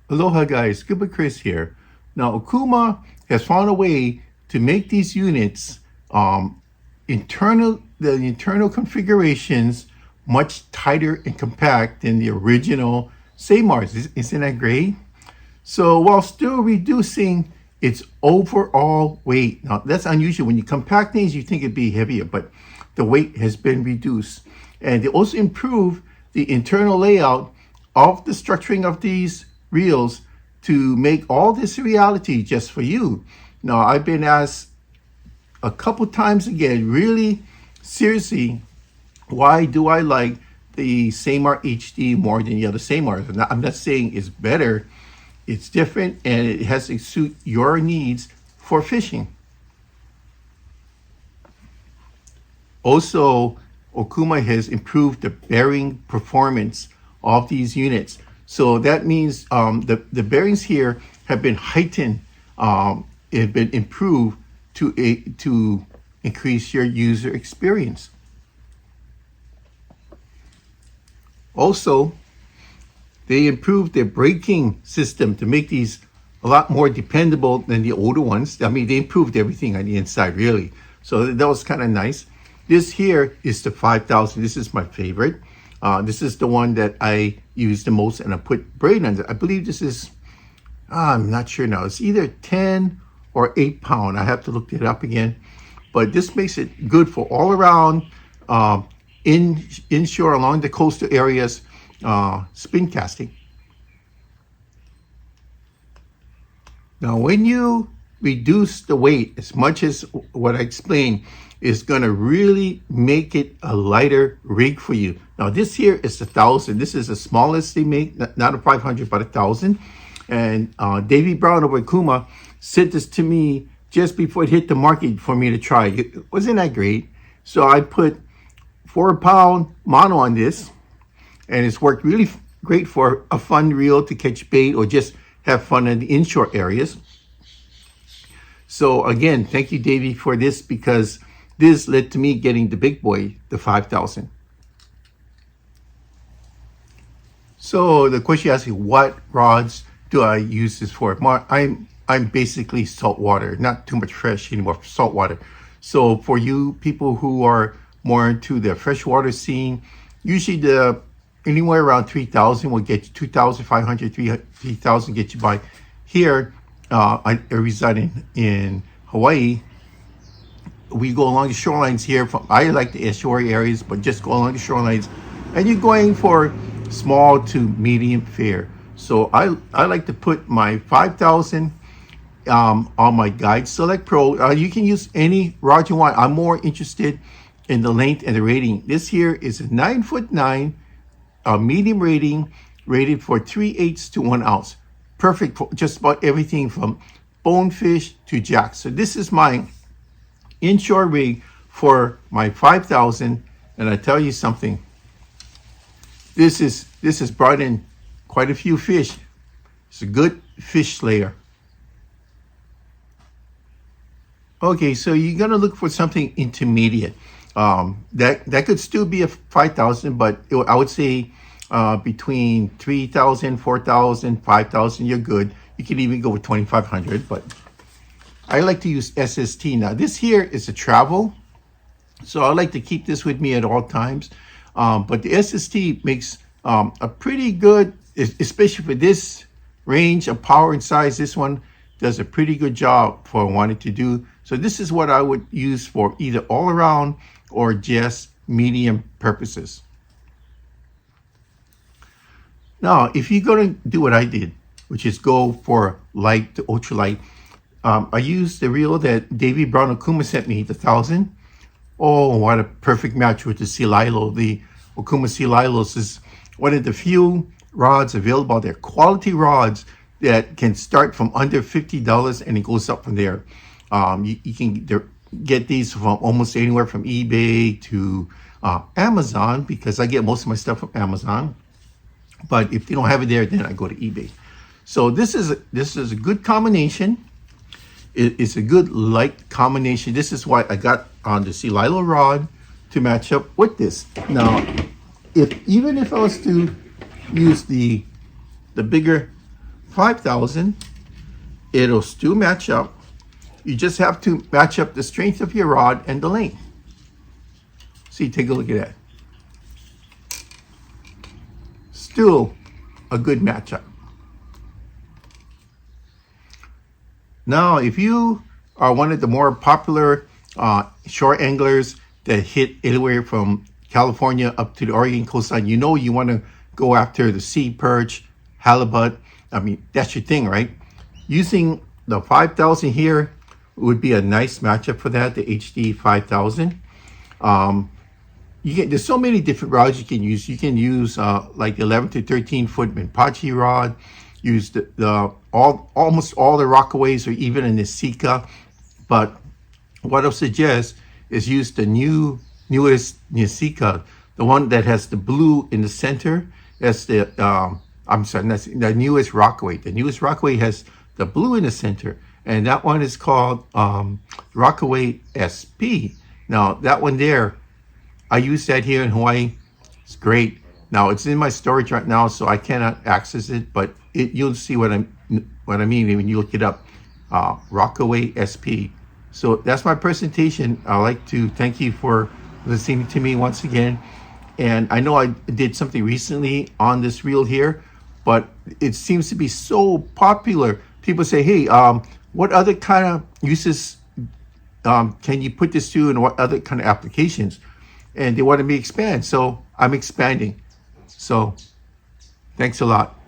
Aloha guys, Scuba Chris here. Now Okuma has found a way to make these units the internal configurations much tighter and compact than the original Ceymars. Isn't that great? So while still reducing its overall weight. Now that's unusual. When you compact things, you think it'd be heavier, but the weight has been reduced. And they also improve the internal layout of the structuring of these reels to make all this a reality just for you. Now, I've been asked a couple times again, really seriously, why do I like the CeymarHD more than the other Ceymars? I'm not saying it's better, it's different and it has to suit your needs for fishing. Also, Okuma has improved the bearing performance of these units. So that means the bearings here have been heightened, have been improved to increase your user experience. Also, they improved their braking system to make these a lot more dependable than the older ones. I mean, they improved everything on the inside, really. So that was kind of nice. This here is the 5000. This is my favorite. This is the one that I use the most, and I put braid under. I believe this is, I'm not sure now. It's either 10 or 8 pound. I have to look it up again. But this makes it good for all around inshore along the coastal areas spin casting. Now, when you reduce the weight as much as what I explained, is going to really make it a lighter rig for you. Now, this here is 1000. This is the smallest they make, not a 500, but 1000. And Davey Brown over at Okuma sent this to me just before it hit the market for me to try. Wasn't that great? So I put 4 pound mono on this, and it's worked really great for a fun reel to catch bait or just have fun in the inshore areas. So again, thank you, Davey, for this, because this led to me getting the big boy, the 5000. So the question you asked me, what rods do I use this for? I'm basically saltwater, not too much fresh anymore, saltwater. So for you people who are more into the freshwater scene, usually anywhere around 3000 will get you 2500, 3000 get you by. Here, I reside in Hawaii. We go along the shorelines here. I like the estuary areas, but just go along the shorelines, and you're going for small to medium fare. So I like to put my 5000 on my Guide Select Pro. You can use any rod you want. I'm more interested in the length and the rating. This here is a 9'9", medium rating, rated for 3/8 to 1 ounce. Perfect for just about everything from bonefish to jacks. So this is my inshore rig for my 5000, and I tell you something, this has brought in quite a few fish. It's a good fish slayer. Okay, so you're gonna look for something intermediate. That could still be a 5000, but I would say between 3000, 4000, 5000, you're good. You can even go with 2500, but I like to use SST. Now, this here is a travel, so I like to keep this with me at all times. But the SST makes a pretty good, especially for this range of power and size. This one does a pretty good job for what I wanted to do. So this is what I would use for either all around or just medium purposes. Now, if you're going to do what I did, which is go for light to ultralight, I used the reel that Davey Brown Okuma sent me, the 1000. Oh, what a perfect match with the Sea Lilo. The Okuma Sea Lilos is one of the few rods available. They're quality rods that can start from under $50 and it goes up from there. You can get these from almost anywhere from eBay to Amazon, because I get most of my stuff from Amazon. But if they don't have it there, then I go to eBay. So this is a good combination. It's a good light combination. This is why I got on the Sea Lilo rod to match up with this. Now, even if I was to use the bigger 5,000, it'll still match up. You just have to match up the strength of your rod and the length. See, take a look at that. Still a good matchup. Now, if you are one of the more popular shore anglers that hit anywhere from California up to the Oregon coastline, you know you want to go after the sea perch, halibut. I mean, that's your thing, right? Using the 5,000 here would be a nice matchup for that, the HD 5,000. There's so many different rods you can use. You can use like 11 to 13 foot Minpachi rod. Use almost all the Rockaways or even an Vic'a. But what I'll suggest is use the newest Vic'a, the one that has the blue in the center. That's the that's the newest Rockaway. The newest Rockaway has the blue in the center, and that one is called Rockaway SP. Now that one there, I use that here in Hawaii. It's great. Now it's in my storage right now, so I cannot access it, but you'll see what I mean when you look it up. Rockaway SP. So that's my presentation. I'd like to thank you for listening to me once again. And I know I did something recently on this reel here, but it seems to be so popular. People say, hey, what other kind of uses can you put this to, and what other kind of applications? And they wanted me to expand, so I'm expanding. So thanks a lot.